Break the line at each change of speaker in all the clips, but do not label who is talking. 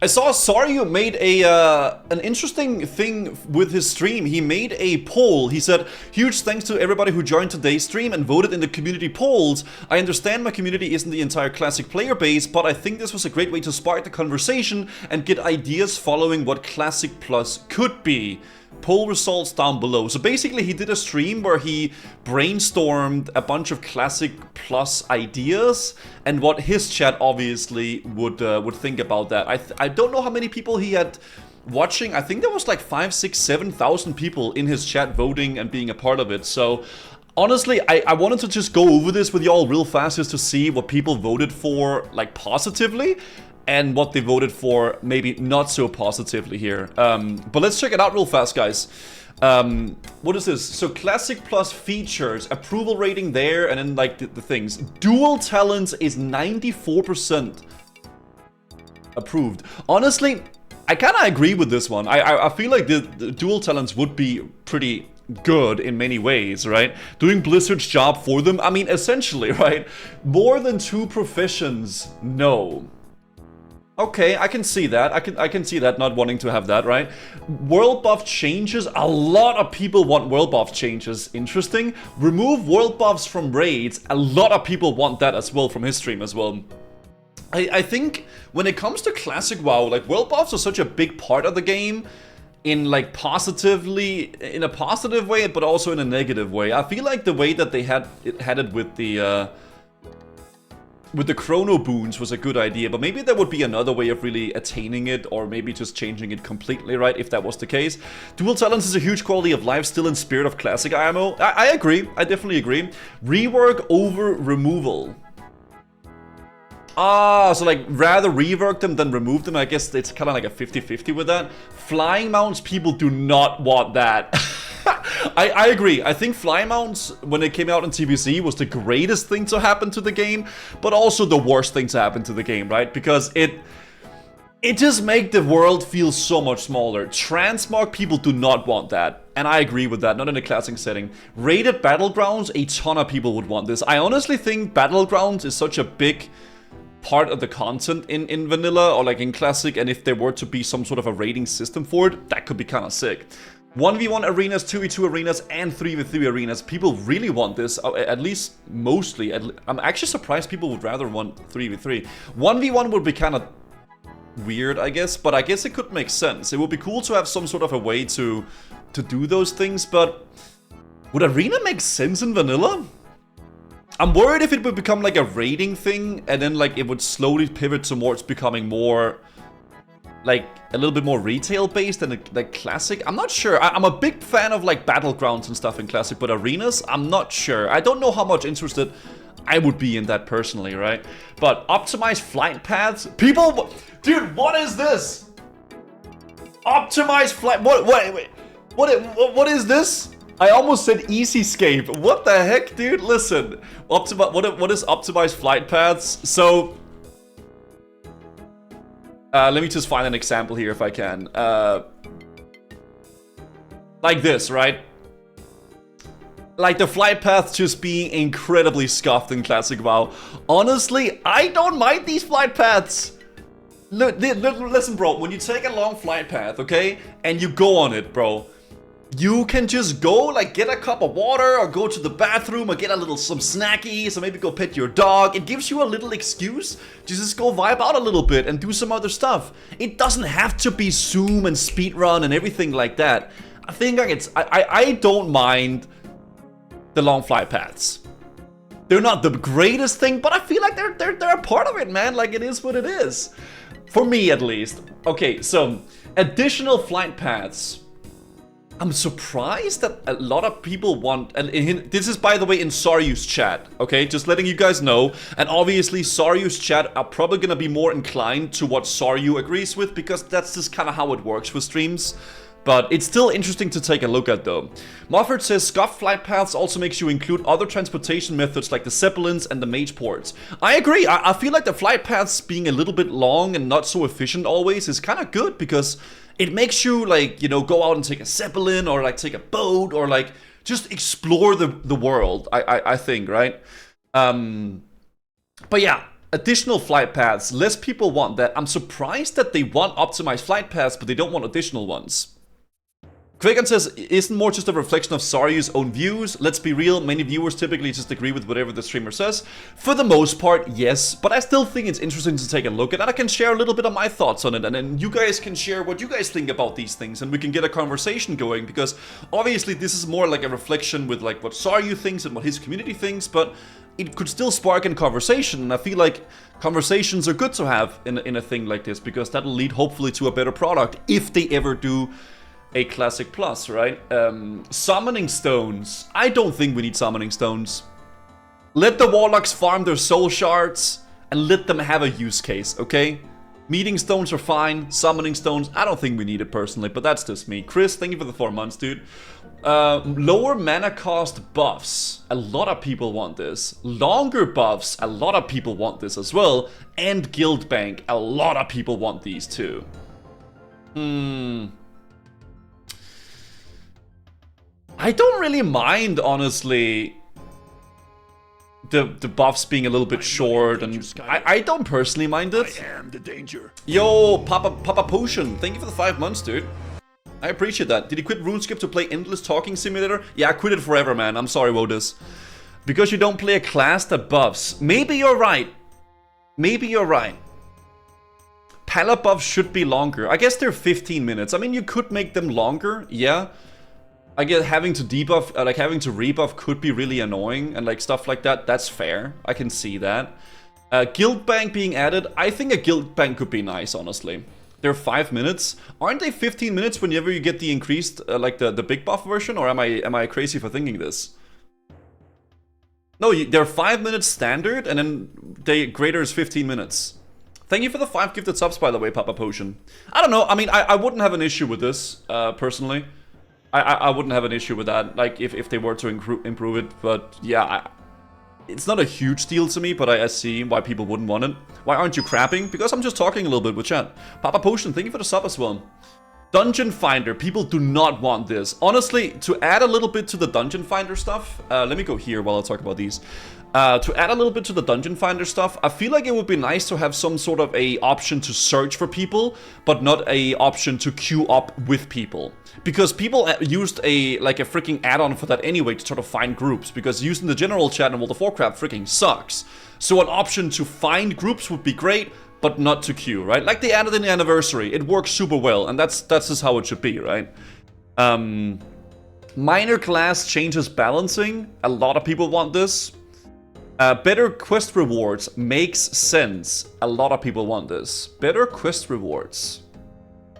I saw Saryu made a an interesting thing with his stream. He made a poll. He said, "Huge thanks to everybody who joined today's stream and voted in the community polls. I understand my community isn't the entire Classic player base, but I think this was a great way to spark the conversation and get ideas following what Classic Plus could be. Poll results down below." So basically he did a stream where he brainstormed a bunch of Classic Plus ideas and what his chat obviously would think about that. I don't know how many people he had watching. I think there was like 5, 6, 7,000 people in his chat voting and being a part of it. So honestly, I wanted to just go over this with y'all real fast just to see what people voted for, like, positively, and what they voted for maybe not so positively here. But let's check it out real fast, guys. What is this? So Classic Plus features, approval rating there, and then like the things. Dual talents is 94% approved. Honestly, I kind of agree with this one. I feel like the dual talents would be pretty good in many ways, right? Doing Blizzard's job for them. I mean, essentially, right? More than 2 professions, no. Okay, I can see that. I can see that, not wanting to have that, right? World buff changes. A lot of people want world buff changes. Interesting. Remove world buffs from raids. A lot of people want that as well from his stream as well. I think when it comes to Classic WoW, like, world buffs are such a big part of the game in, like, positively, in a positive way, but also in a negative way. I feel like the way that they had it with the chrono boons was a good idea, but maybe there would be another way of really attaining it, or maybe just changing it completely, right, if that was the case. Dual talents is a huge quality of life still in spirit of Classic IMO. I agree. I definitely agree. Rework over removal. Ah, so like rather rework them than remove them. I guess it's kind of like a 50-50 with that. Flying mounts, people do not want that. I agree. I think fly mounts, when it came out in TBC, was the greatest thing to happen to the game, but also the worst thing to happen to the game, right? Because it just makes the world feel so much smaller. Transmog, people do not want that, and I agree with that, not in a classic setting. Rated Battlegrounds, a ton of people would want this. I honestly think Battlegrounds is such a big part of the content in vanilla, or like in classic, and if there were to be some sort of a rating system for it, that could be kind of sick. 1v1 arenas, 2v2 arenas, and 3v3 arenas. People really want this, at least mostly. I'm actually surprised people would rather want 3v3. 1v1 would be kind of weird, I guess, but I guess it could make sense. It would be cool to have some sort of a way to do those things, but would arena make sense in vanilla? I'm worried if it would become like a rating thing, and then like it would slowly pivot towards becoming more, like, a little bit more retail based than like classic. I'm not sure. I'm a big fan of like battlegrounds and stuff in classic, but arenas, I'm not sure. I don't know how much interested I would be in that personally, right? But optimized flight paths, people, dude, what is this? Optimized flight, what is this? I almost said easy-scape. What the heck, dude? Listen, what is optimized flight paths? So let me just find an example here if I can. Like this, right? Like the flight paths just being incredibly scuffed in Classic WoW. Honestly, I don't mind these flight paths. Look, listen, bro, when you take a long flight path, okay, and you go on it, bro, you can just go, like, get a cup of water, or go to the bathroom, or get some snackies, or maybe go pet your dog. It gives you a little excuse to just go vibe out a little bit and do some other stuff. It doesn't have to be zoom and speedrun and everything like that. I think like I don't mind the long flight paths. They're not the greatest thing, but I feel like they're a part of it, man. Like, it is what it is. For me, at least. Okay, so additional flight paths. I'm surprised that a lot of people want, and this is, by the way, in Saryu's chat, okay? Just letting you guys know. And obviously, Saryu's chat are probably gonna be more inclined to what Saryu agrees with, because that's just kind of how it works with streams. But it's still interesting to take a look at, though. Moffat says, scuffed flight paths also makes you include other transportation methods like the Zeppelins and the Mage ports. I agree. I feel like the flight paths being a little bit long and not so efficient always is kind of good, because it makes you, like, you know, go out and take a Zeppelin, or like take a boat, or like just explore the world, I think, right? But yeah, additional flight paths. Less people want that. I'm surprised that they want optimized flight paths, but they don't want additional ones. Quagan says, isn't more just a reflection of Saryu's own views? Let's be real, many viewers typically just agree with whatever the streamer says. For the most part, yes, but I still think it's interesting to take a look at, and I can share a little bit of my thoughts on it, and then you guys can share what you guys think about these things, and we can get a conversation going, because obviously this is more like a reflection with like what Saryu thinks and what his community thinks, but it could still spark in conversation, and I feel like conversations are good to have in a thing like this, because that'll lead hopefully to a better product, if they ever do a Classic Plus, right? Summoning stones. I don't think we need summoning stones. Let the warlocks farm their soul shards and let them have a use case, okay? Meeting stones are fine. Summoning stones, I don't think we need it personally, but that's just me. Chris, thank you for the 4 months, dude. Lower mana cost buffs. A lot of people want this. Longer buffs. A lot of people want this as well. And guild bank. A lot of people want these too. I don't really mind, honestly, the buffs being a little bit short, and I don't personally mind it.
I am the danger.
Yo, Papa Potion, thank you for the 5 months, dude. I appreciate that. Did you quit RuneScape to play Endless Talking Simulator? Yeah, I quit it forever, man. I'm sorry, Wodus. Because you don't play a class that buffs. Maybe you're right. Maybe you're right. Pala buffs should be longer. I guess they're 15 minutes. I mean, you could make them longer, yeah. I guess having to debuff, like having to rebuff could be really annoying, and like stuff like that, that's fair. I can see that. Guild bank being added, I think a guild bank could be nice, honestly. They're 5 minutes. Aren't they 15 minutes whenever you get the increased, like the big buff version, or am I crazy for thinking this? No, they're 5 minutes standard, and then greater is 15 minutes. Thank you for the 5 gifted subs, by the way, Papa Potion. I don't know, I mean, I wouldn't have an issue with this, personally. I wouldn't have an issue with that, like, if they were to improve it, but yeah, it's not a huge deal to me, but I see why people wouldn't want it. Why aren't you crapping? Because I'm just talking a little bit with chat. Papa Potion, thank you for the sub as well. Dungeon Finder, people do not want this. Honestly, to add a little bit to the Dungeon Finder stuff, let me go here while I talk about these. To add a little bit to the Dungeon Finder stuff, I feel like it would be nice to have some sort of a option to search for people, but not a option to queue up with people. Because people used a freaking add-on for that anyway to try to find groups, because using the general chat in World of Warcraft freaking sucks. So an option to find groups would be great, but not to queue, right? Like they added in the Anniversary, it works super well, and that's just how it should be, right? Minor class changes balancing, a lot of people want this. Better quest rewards makes sense. A lot of people want this. Better quest rewards.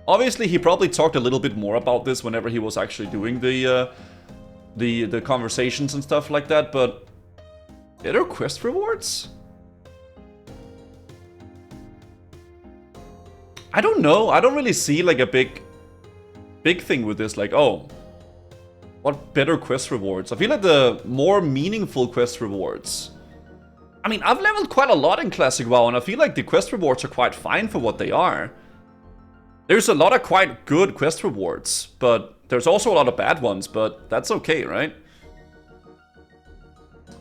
Obviously, he probably talked a little bit more about this whenever he was actually doing the conversations and stuff like that, but better quest rewards? I don't know. I don't really see like a big thing with this. Like, oh, what better quest rewards? I feel like the more meaningful quest rewards. I mean, I've leveled quite a lot in Classic WoW, and I feel like the quest rewards are quite fine for what they are. There's a lot of quite good quest rewards, but there's also a lot of bad ones, but that's okay, right?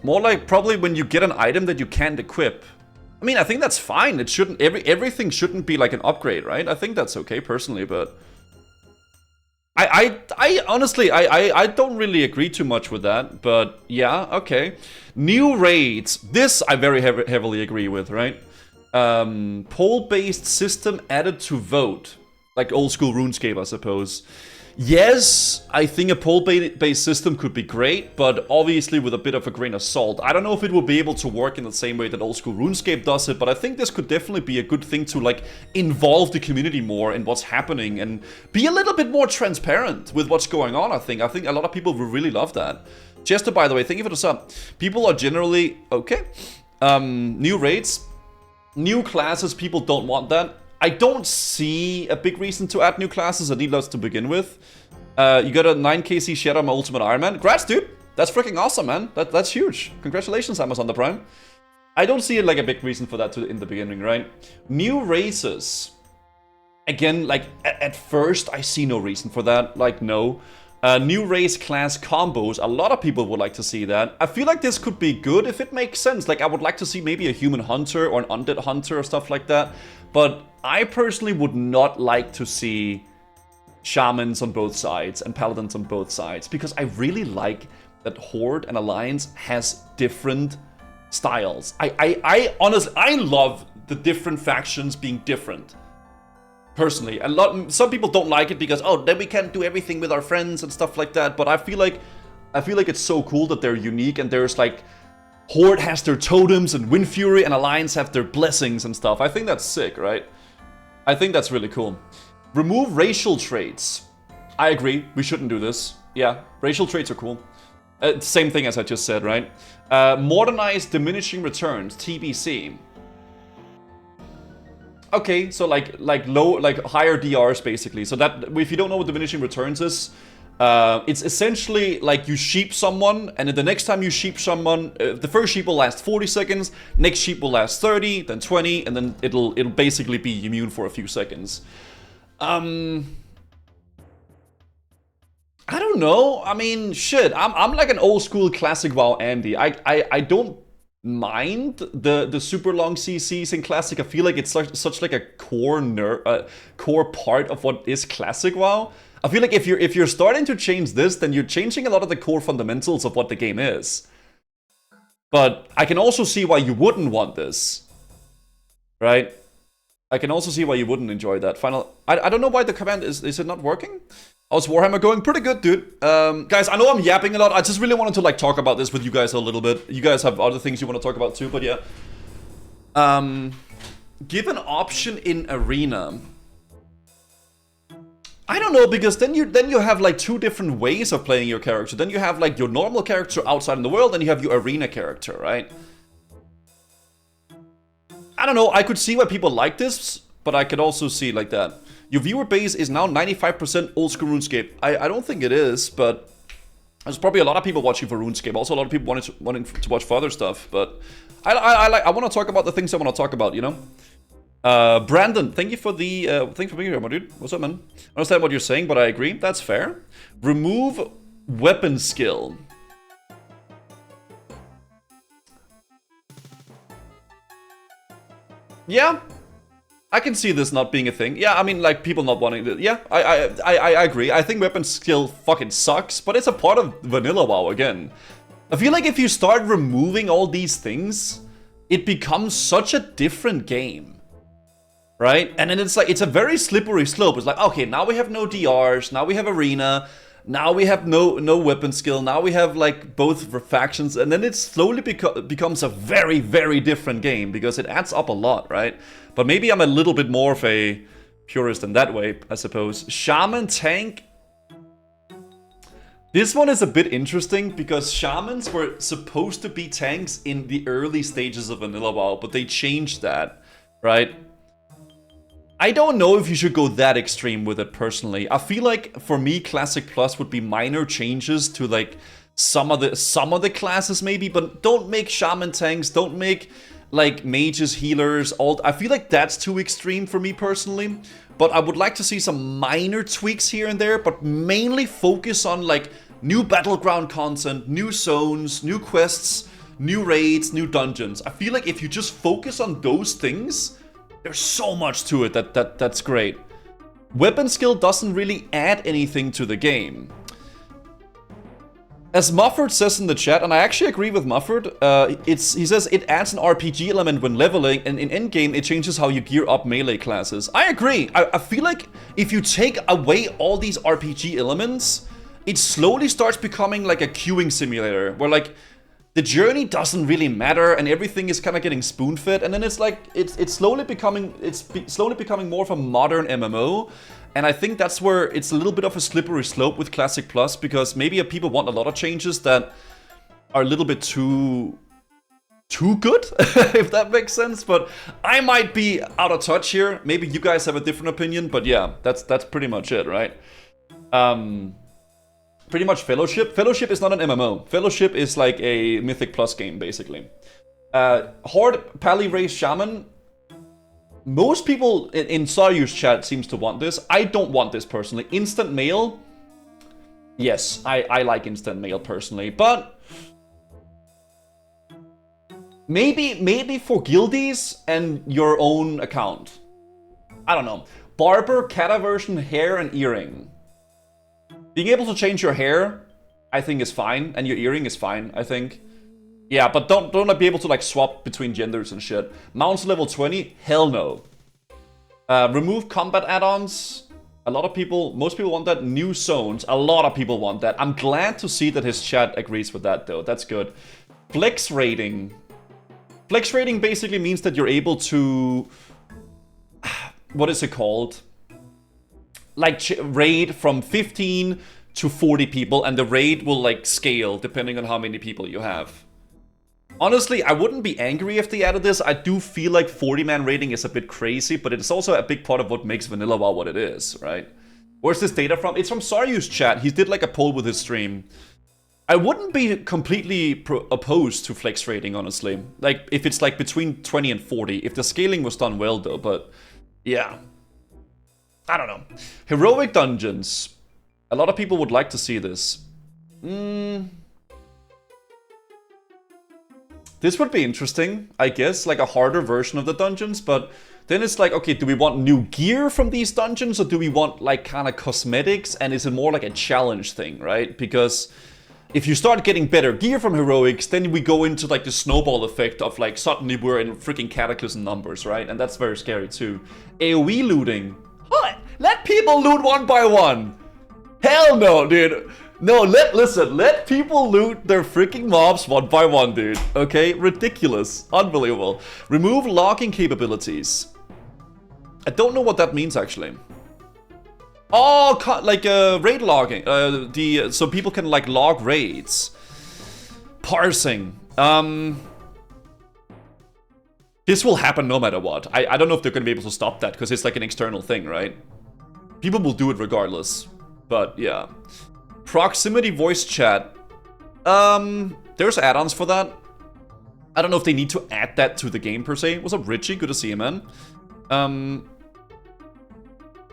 More like probably when you get an item that you can't equip. I mean, I think that's fine. It shouldn't, everything shouldn't be like an upgrade, right? I think that's okay personally, but I honestly, I don't really agree too much with that, but yeah, okay. New raids. This I very heavily agree with, right? Poll-based system added to vote. Like old school RuneScape, I suppose. Yes, I think a poll-based system could be great, but obviously with a bit of a grain of salt. I don't know if it will be able to work in the same way that old school RuneScape does it, but I think this could definitely be a good thing to like involve the community more in what's happening and be a little bit more transparent with what's going on, I think. I think a lot of people will really love that. Jester, by the way, thank you for the sub. People are generally... Okay. New raids. New classes, people don't want that. I don't see a big reason to add new classes, at least to begin with. You got a 9kc Shadow on my Ultimate Iron Man. Congrats, dude! That's freaking awesome, man. That's huge. Congratulations, Amazon the Prime. I don't see it like a big reason for that in the beginning, right? New races. Again, like, at first, I see no reason for that. Like, no. New race class combos. A lot of people would like to see that. I feel like this could be good if it makes sense. Like, I would like to see maybe a human hunter or an undead hunter or stuff like that. But I personally would not like to see shamans on both sides and paladins on both sides, because I really like that Horde and Alliance has different styles. I honestly, I love the different factions being different. Personally, some people don't like it because, oh, then we can't do everything with our friends and stuff like that. But I feel like it's so cool that they're unique, and there's like Horde has their totems and Wind Fury and Alliance have their blessings and stuff. I think that's sick, right? I think that's really cool. Remove racial traits. I agree, we shouldn't do this. Yeah, racial traits are cool. Same thing as I just said, right? Modernize diminishing returns, TBC. Okay, so like higher DRs basically. So that, if you don't know what diminishing returns is, it's essentially like you sheep someone, and then the next time you sheep someone, the first sheep will last 40 seconds, next sheep will last 30, then 20, and then it'll basically be immune for a few seconds. I don't know. I mean, shit. I'm like an old school classic WoW Andy. I don't mind the super long CCs in classic. I feel like it's such like a core part of what is classic WoW. I feel like if you're starting to change this, then you're changing a lot of the core fundamentals of what the game is. But I can also see why you wouldn't want this, right? I can also see why you wouldn't enjoy that. I don't know why the command is it not working? How's Warhammer going? Pretty good, dude. Guys, I know I'm yapping a lot. I just really wanted to like talk about this with you guys a little bit. You guys have other things you want to talk about too, but yeah. Give an option in arena. I don't know, because then you have like two different ways of playing your character. Then you have like your normal character outside in the world, and you have your arena character, right? I don't know, I could see why people like this, but I could also see like that. Your viewer base is now 95% old school RuneScape. I don't think it is, but there's probably a lot of people watching for RuneScape. Also, a lot of people wanting to watch for other stuff. But I want to talk about the things I want to talk about, you know. Brandon, thank you for the thanks for being here, my dude. What's up, man? I understand what you're saying, but I agree. That's fair. Remove weapon skill. Yeah, I can see this not being a thing. Yeah, I mean, like, people not wanting to... Yeah, I agree. I think weapon skill fucking sucks, but it's a part of vanilla WoW again. I feel like if you start removing all these things, it becomes such a different game. Right? And then it's like, it's a very slippery slope. It's like, okay, now we have no DRs, now we have arena, now we have no weapon skill, now we have like both factions, and then it slowly becomes a very, very different game because it adds up a lot, right? But maybe I'm a little bit more of a purist in that way, I suppose. Shaman tank. This one is a bit interesting because shamans were supposed to be tanks in the early stages of vanilla WoW, but they changed that, right? I don't know if you should go that extreme with it personally. I feel like for me, Classic Plus would be minor changes to like some of the classes maybe, but don't make shaman tanks, don't make like mages, healers, alt. I feel like that's too extreme for me personally. But I would like to see some minor tweaks here and there, but mainly focus on like new battleground content, new zones, new quests, new raids, new dungeons. I feel like if you just focus on those things, there's so much to it that's great. Weapon skill doesn't really add anything to the game. As Mufford says in the chat, and I actually agree with Mufford, he says it adds an RPG element when leveling, and in endgame it changes how you gear up melee classes. I agree. I feel like if you take away all these RPG elements, it slowly starts becoming like a queuing simulator, where like the journey doesn't really matter and everything is kind of getting spoon-fed, and then it's like it's slowly becoming more of a modern MMO. And I think that's where it's a little bit of a slippery slope with Classic Plus, because maybe people want a lot of changes that are a little bit too good, if that makes sense. But I might be out of touch here. Maybe you guys have a different opinion, but yeah, that's pretty much it, right? Pretty much Fellowship. Fellowship is not an MMO. Fellowship is like a Mythic Plus game, basically. Horde, Pally Race, Shaman. Most people in Saryu's chat seems to want this. I don't want this personally. Instant mail Yes, I like instant mail personally, but maybe for guildies and your own account. I don't know. Barber, cataversion, hair, and earring. Being able to change your hair, I think is fine, and your earring is fine, I think. Yeah, but don't be able to like swap between genders and shit. Mounts level 20? Hell no. Remove combat add-ons. A lot of people, most people want that. New zones, a lot of people want that. I'm glad to see that his chat agrees with that though, that's good. Flex rating. Flex rating basically means that you're able to... What is it called? Like raid from 15 to 40 people, and the raid will like scale depending on how many people you have. Honestly, I wouldn't be angry if they added this. I do feel like 40-man raiding is a bit crazy, but it's also a big part of what makes Vanilla WoW what it is, right? Where's this data from? It's from Saryu's chat. He did like a poll with his stream. I wouldn't be completely opposed to flex rating, honestly. Like, if it's like between 20 and 40. If the scaling was done well, though, but... Yeah. I don't know. Heroic dungeons. A lot of people would like to see this. This would be interesting, I guess, like a harder version of the dungeons, but then it's like, okay, do we want new gear from these dungeons, or do we want like kind of cosmetics, and is it more like a challenge thing, right? Because if you start getting better gear from heroics, then we go into like the snowball effect of like suddenly we're in freaking cataclysm numbers, right? And that's very scary too. AoE looting. What? Let people loot one by one. Hell no, dude. No, listen, let people loot their freaking mobs one by one, dude. Okay, ridiculous, unbelievable. Remove logging capabilities. I don't know what that means actually. Oh, like raid logging. So people can like log raids. Parsing. This will happen no matter what. I don't know if they're gonna be able to stop that because it's like an external thing, right? People will do it regardless. But yeah. Proximity voice chat. There's add-ons for that. I don't know if they need to add that to the game per se. What's up, Richie? Good to see you, man.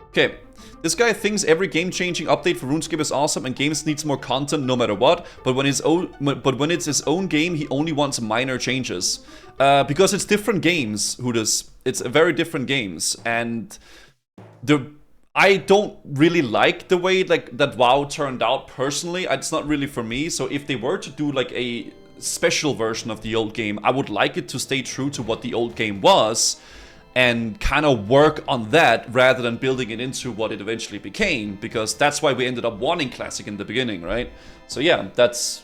Okay. This guy thinks every game-changing update for RuneScape is awesome and games needs more content no matter what. But when it's his own game, he only wants minor changes. Because it's different games, Hudas. It's very different games, and I don't really like the way like that WoW turned out personally. It's not really for me. So if they were to do like a special version of the old game, I would like it to stay true to what the old game was and kind of work on that rather than building it into what it eventually became, because that's why we ended up wanting Classic in the beginning, right? So yeah, that's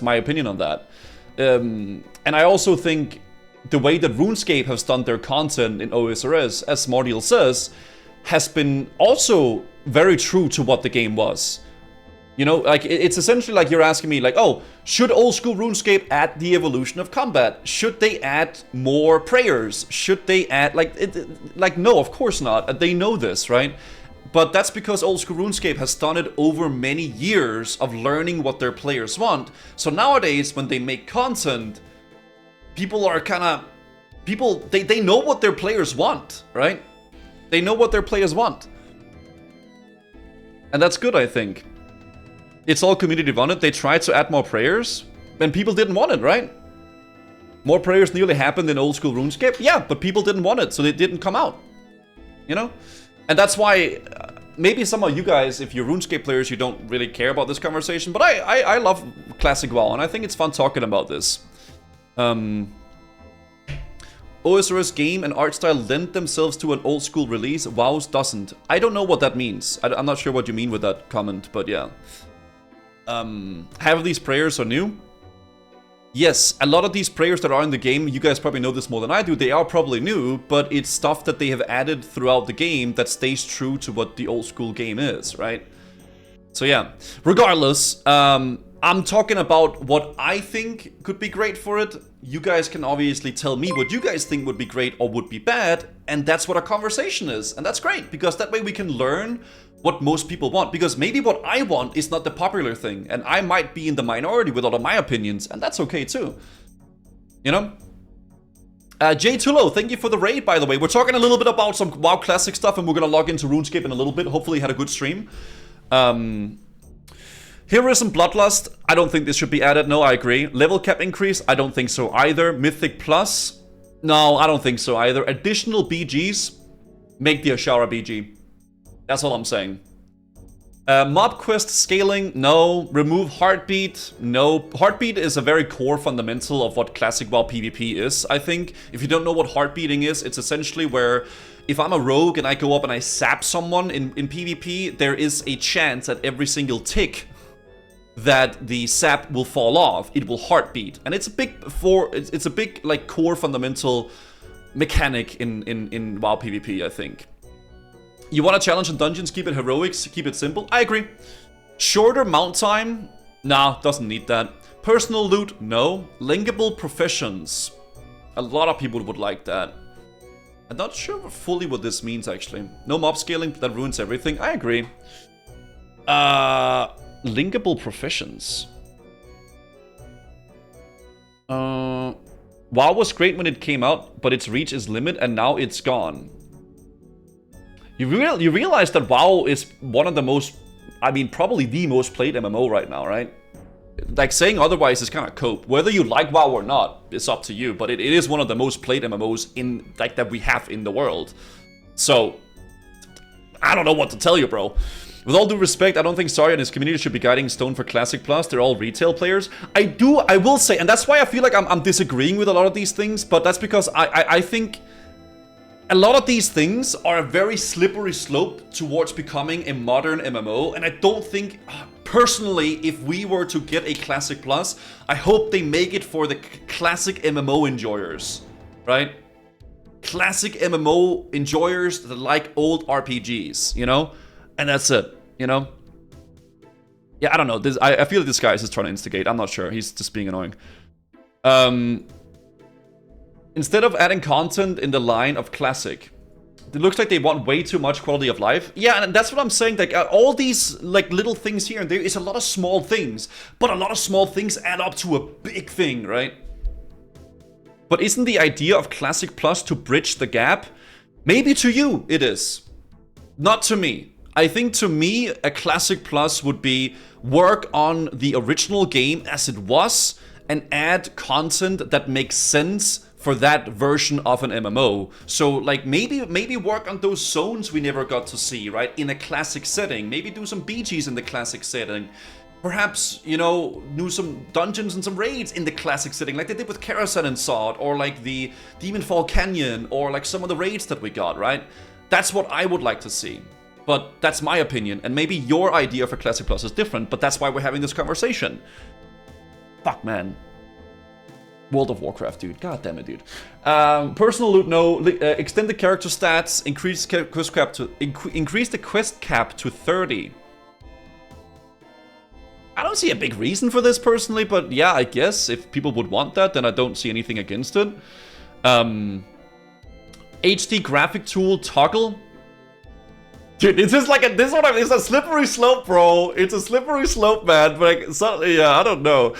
my opinion on that. And I also think the way that RuneScape has done their content in OSRS, as Smartiel says, has been also very true to what the game was. You know, like, it's essentially like you're asking me, like, oh, should old school RuneScape add the evolution of combat? Should they add more prayers? Should they add, like, no, of course not. They know this, right? But that's because old school RuneScape has done it over many years of learning what their players want. So nowadays, when they make content, people are kind of, they know what their players want, right? They know what their players want. And that's good, I think. It's all community wanted. They tried to add more prayers, and people didn't want it, right? More prayers nearly happened in old school RuneScape. Yeah, but people didn't want it, so they didn't come out. You know? And that's why maybe some of you guys, if you're RuneScape players, you don't really care about this conversation. But I love Classic WoW, and I think it's fun talking about this. OSRS game and art style lend themselves to an old school release. WoW's doesn't. I don't know what that means. I'm not sure what you mean with that comment, but yeah. Half of these prayers are new. Yes, a lot of these prayers that are in the game, you guys probably know this more than I do, they are probably new, but it's stuff that they have added throughout the game that stays true to what the old school game is, right? So yeah, regardless, I'm talking about what I think could be great for it. You guys can obviously tell me what you guys think would be great or would be bad, and that's what a conversation is. And that's great, because that way we can learn what most people want, because maybe what I want is not the popular thing, and I might be in the minority with all of my opinions, and that's okay too. You know? Jay Tullo, thank you for the raid, by the way. We're talking a little bit about some WoW Classic stuff, and we're gonna log into RuneScape in a little bit. Hopefully you had a good stream. Heroism Bloodlust, I don't think this should be added. No, I agree. Level cap increase, I don't think so either. Mythic Plus, no, I don't think so either. Additional BGs, make the Ashara BG. That's all I'm saying. Mob quest scaling, no. Remove Heartbeat, no. Heartbeat is a very core fundamental of what classic WoW PvP is, I think. If you don't know what heartbeating is, it's essentially where if I'm a rogue and I go up and I sap someone in PvP, there is a chance at every single tick that the sap will fall off. It will heartbeat. And it's a big like core fundamental mechanic in WoW PvP, I think. You want a challenge in dungeons, keep it heroics, keep it simple. I agree. Shorter mount time? Nah, doesn't need that. Personal loot? No. Linkable professions. A lot of people would like that. I'm not sure fully what this means, actually. No mob scaling, that ruins everything. I agree. Linkable professions. WoW was great when it came out, but its reach is limited and now it's gone. You realize that WoW is one of the most, I mean, probably the most played MMO right now, right? Like, saying otherwise is kind of cope. Whether you like WoW or not, it's up to you. But it is one of the most played MMOs in, like, that we have in the world. So, I don't know what to tell you, bro. With all due respect, I don't think Zarya and his community should be guiding Stone for Classic Plus. They're all retail players. I will say, and that's why I feel like I'm disagreeing with a lot of these things. But that's because I think a lot of these things are a very slippery slope towards becoming a modern MMO, and I don't think, personally, if we were to get a Classic Plus, I hope they make it for the classic MMO enjoyers, right? Classic MMO enjoyers that like old RPGs, you know? And that's it, you know? Yeah, I don't know. I feel like this guy is just trying to instigate. I'm not sure. He's just being annoying. Instead of adding content in the line of classic, it looks like they want way too much quality of life. Yeah, and that's what I'm saying. Like, all these like little things here and there is a lot of small things, but a lot of small things add up to a big thing, right? But isn't the idea of Classic Plus to bridge the gap? Maybe to you it is. Not to me. I think to me a Classic Plus would be work on the original game as it was and add content that makes sense for that version of an MMO. So like maybe work on those zones we never got to see, right? In a classic setting. Maybe do some BGs in the classic setting. Perhaps, you know, do some dungeons and some raids in the classic setting, like they did with Karazhan and Sod, or like the Demonfall Canyon, or like some of the raids that we got, right? That's what I would like to see. But that's my opinion, and maybe your idea for Classic Plus is different, but that's why we're having this conversation. Fuck, man. World of Warcraft, dude. God damn it, dude. Personal loot, no. Extend the character stats. Increase quest cap to increase the quest cap to 30. I don't see a big reason for this personally, but yeah, I guess if people would want that, then I don't see anything against it. HD graphic tool toggle. Dude, this is like it's a slippery slope, bro. It's a slippery slope, man. But like, suddenly, yeah, I don't know.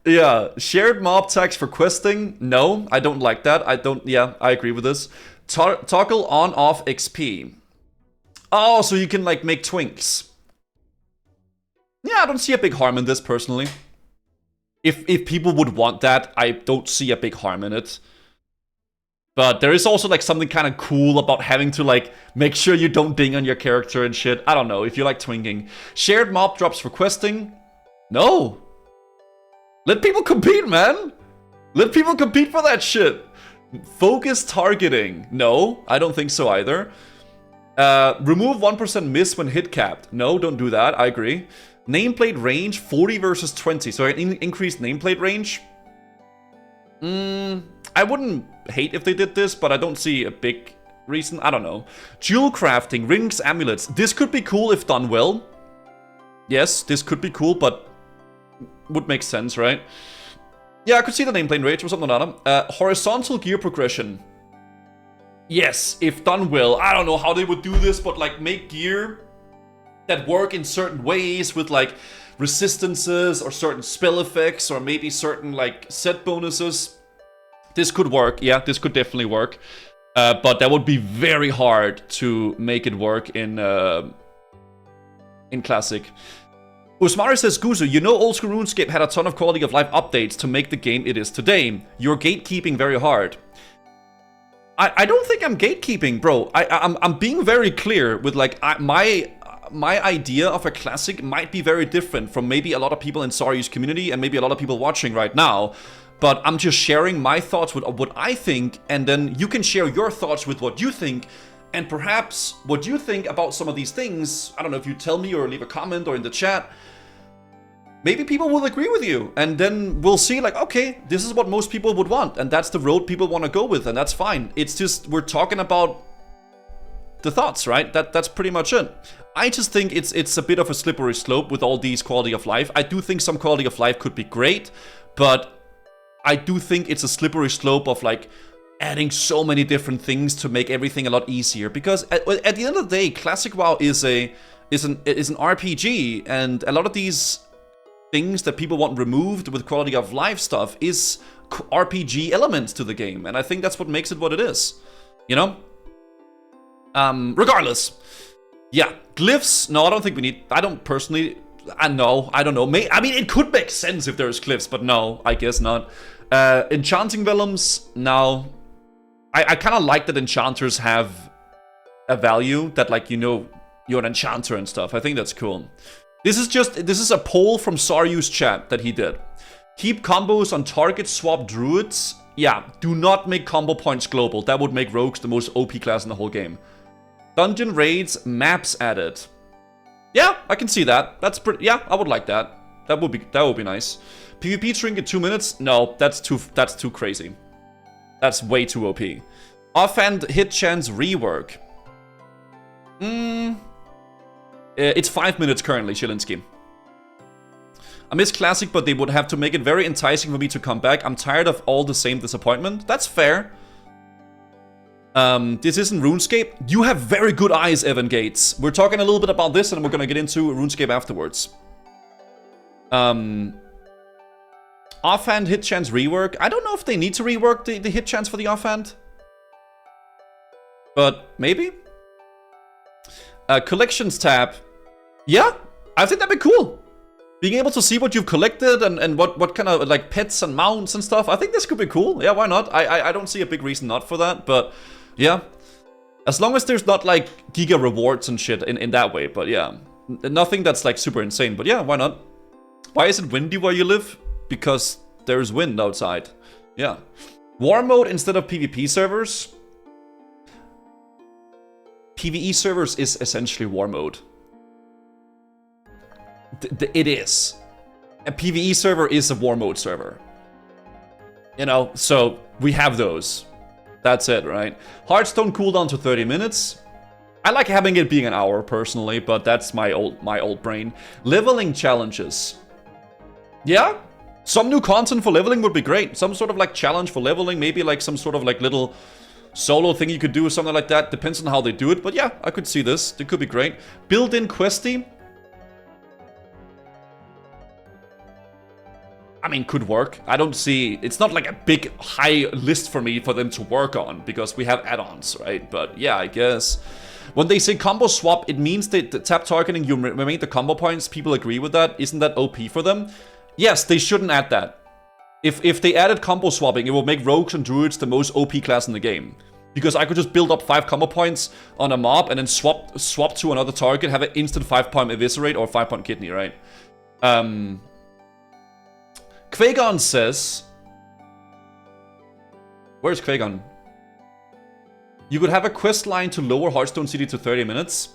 Yeah, shared mob tags for questing. No, I don't like that. I agree with this. Toggle on off XP. Oh, so you can like make twinks. Yeah, I don't see a big harm in this personally. If people would want that, I don't see a big harm in it. But there is also like something kind of cool about having to like make sure you don't ding on your character and shit. I don't know if you like twinking. Shared mob drops for questing. No. Let people compete, man. Let people compete for that shit. Focus targeting. No, I don't think so either. Remove 1% miss when hit capped. No, don't do that. I agree. Nameplate range 40 versus 20. So an increased nameplate range. I wouldn't hate if they did this, but I don't see a big reason. I don't know. Jewel crafting, rings, amulets. This could be cool if done well. Yes, this could be cool, but would make sense, right? Yeah, I could see the nameplate range or something like that. Horizontal gear progression. Yes, if done well. I don't know how they would do this, but like make gear that work in certain ways with like resistances or certain spell effects or maybe certain like set bonuses. This could work. Yeah, this could definitely work. But that would be very hard to make it work in Classic. Usmari says, Guzu, you know old school RuneScape had a ton of quality of life updates to make the game it is today. You're gatekeeping very hard. I don't think I'm gatekeeping, bro. I'm being very clear with, like, my idea of a classic might be very different from maybe a lot of people in Saryu's community and maybe a lot of people watching right now. But I'm just sharing my thoughts with what I think, and then you can share your thoughts with what you think. And perhaps what you think about some of these things, I don't know if you tell me or leave a comment or in the chat, maybe people will agree with you. And then we'll see, like, okay, this is what most people would want. And that's the road people want to go with, and that's fine. It's just, we're talking about the thoughts, right? That's pretty much it. I just think it's a bit of a slippery slope with all these quality of life. I do think some quality of life could be great, but I do think it's a slippery slope of, like, adding so many different things to make everything a lot easier. Because at the end of the day, Classic WoW is an RPG, and a lot of these things that people want removed with quality of life stuff is RPG elements to the game, and I think that's what makes it what it is, you know? Regardless, yeah, glyphs, no, I don't think we need, I don't personally, I don't know, I mean, it could make sense if there's glyphs, but no, I guess not. Enchanting vellums, no. I kind of like that enchanters have a value, that, like, you know, you're an enchanter and stuff. I think that's cool. This is a poll from Saryu's chat that he did. Keep combos on target swap druids. Yeah, do not make combo points global. That would make rogues the most OP class in the whole game. Dungeon raids, maps added. Yeah, I can see that. That's pretty, yeah, I would like that. That would be nice. PvP trinket 2 minutes? No, that's too crazy. That's way too OP. Offhand hit chance rework. It's 5 minutes currently, Shilinsky. I miss Classic, but they would have to make it very enticing for me to come back. I'm tired of all the same disappointment. That's fair. This isn't RuneScape. You have very good eyes, Evan Gates. We're talking a little bit about this, and we're gonna get into RuneScape afterwards. Offhand hit chance rework. I don't know if they need to rework the hit chance for the offhand. But maybe? Collections tab. Yeah, I think that'd be cool. Being able to see what you've collected and what kind of, like, pets and mounts and stuff. I think this could be cool. Yeah, why not? I don't see a big reason not for that, but yeah. As long as there's not, like, giga rewards and shit in that way, but yeah. Nothing that's, like, super insane, but yeah, why not? Why is it windy where you live? Because there's wind outside. Yeah. War mode instead of PvP servers. PvE servers is essentially war mode. It is. A PvE server is a war mode server. You know, so we have those. That's it, right? Hearthstone cooldown to 30 minutes. I like having it being an hour personally, but that's my old brain. Leveling challenges. Yeah, some new content for leveling would be great. Some sort of, like, challenge for leveling, maybe like some sort of, like, little solo thing you could do or something like that. Depends on how they do it, but yeah, I could see this. It could be great. Built-in questy. I mean, could work. I don't see, it's not like a big high list for me for them to work on because we have add-ons, right? But yeah, I guess. When they say combo swap, it means that the tap targeting, you remain the combo points. People agree with that. Isn't that OP for them? Yes, they shouldn't add that. If they added combo swapping, it will make rogues and druids the most OP class in the game. Because I could just build up 5 combo points on a mob and then swap to another target, have an instant 5-point eviscerate or 5-point kidney, right? Quagon says... Where's Quagon? You could have a quest line to lower Hearthstone City to 30 minutes.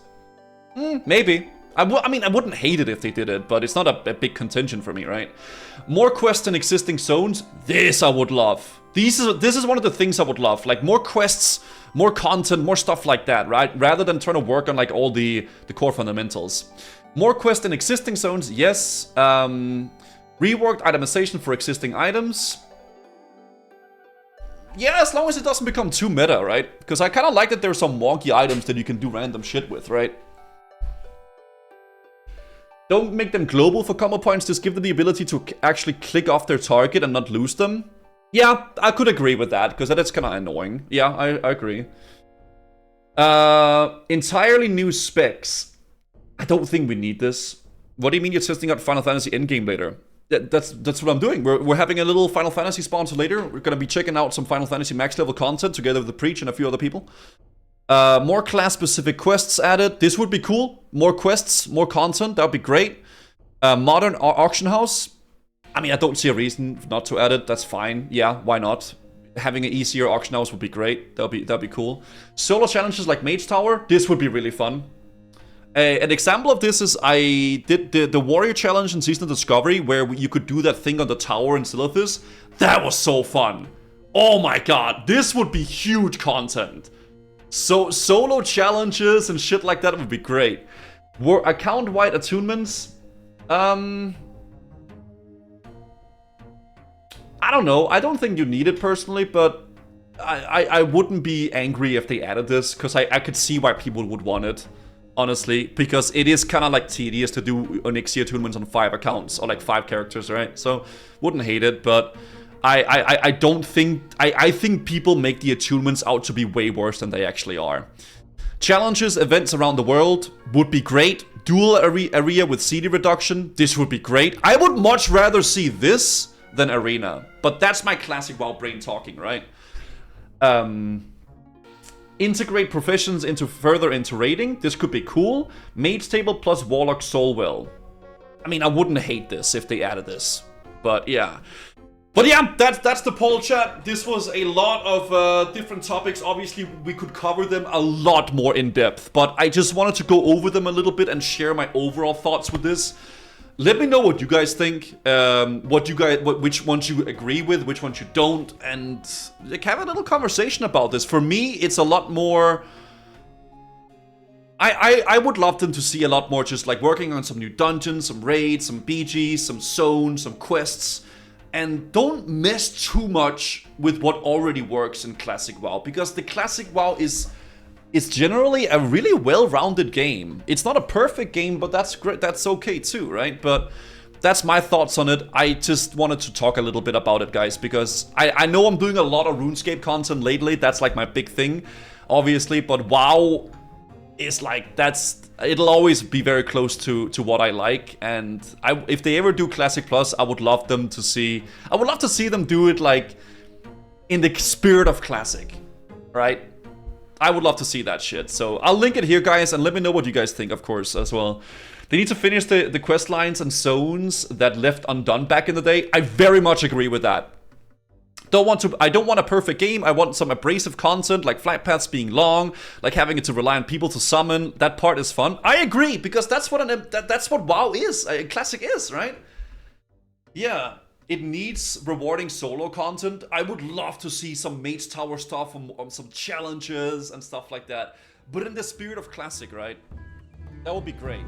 Maybe. I mean, I wouldn't hate it if they did it, but it's not a big contention for me, right? More quests in existing zones. This I would love. This is one of the things I would love. Like, more quests, more content, more stuff like that, right? Rather than trying to work on, like, all the core fundamentals. More quests in existing zones, yes. Reworked itemization for existing items. Yeah, as long as it doesn't become too meta, right? Because I kind of like that there's some wonky items that you can do random shit with, right? Don't make them global for combo points, just give them the ability to actually click off their target and not lose them. Yeah, I could agree with that, because that is kind of annoying. Yeah, I agree. Entirely new specs. I don't think we need this. What do you mean you're testing out Final Fantasy Endgame later? That's what I'm doing. We're having a little Final Fantasy sponsor later. We're gonna be checking out some Final Fantasy max level content together with the Preach and a few other people. More class-specific quests added. This would be cool. More quests, more content. That would be great. Modern auction house. I mean, I don't see a reason not to add it. That's fine. Yeah, why not? Having an easier auction house would be great. That'd be cool. Solo challenges like Mage Tower. This would be really fun. An example of this is I did the Warrior Challenge in Season of Discovery, where you could do that thing on the tower in Silithus. That was so fun. Oh my god, this would be huge content. So solo challenges and shit like that would be great. Account-wide attunements. I don't know. I don't think you need it personally, but I wouldn't be angry if they added this, because I could see why people would want it. Honestly, because it is kind of like tedious to do Onyxia attunements on 5 accounts or like 5 characters, right? So wouldn't hate it, but I don't think I think people make the attunements out to be way worse than they actually are. Challenges, events around the world would be great. Dual area with CD reduction, this would be great. I would much rather see this than arena, but that's my classic WoW brain talking, right? Integrate professions further into raiding. This could be cool. Mage table plus Warlock Soulwell. I mean, I wouldn't hate this if they added this. But yeah. But yeah, that's the poll, chat. This was a lot of different topics. Obviously, we could cover them a lot more in depth. But I just wanted to go over them a little bit and share my overall thoughts with this. Let me know what you guys think, which ones you agree with, which ones you don't, and like, have a little conversation about this. For me, it's a lot more... I would love them to see a lot more just like working on some new dungeons, some raids, some BGs, some zones, some quests, and don't mess too much with what already works in Classic WoW, because the Classic WoW is generally a really well-rounded game. It's not a perfect game, but that's great. That's okay too, right? But that's my thoughts on it. I just wanted to talk a little bit about it, guys, because I know I'm doing a lot of RuneScape content lately. That's like my big thing, obviously. But WoW is like, it'll always be very close to what I like. And if they ever do Classic Plus, I would love to see them do it like in the spirit of Classic, right? I would love to see that shit. So I'll link it here, guys, and let me know what you guys think, of course, as well. They need to finish the quest lines and zones that left undone back in the day. I very much agree with that. I don't want a perfect game. I want some abrasive content, like flight paths being long, like having it to rely on people to summon. That part is fun. I agree, because that's what WoW is. Classic is, right? Yeah. It needs rewarding solo content. I would love to see some Mage Tower stuff on some challenges and stuff like that. But in the spirit of Classic, right? That would be great.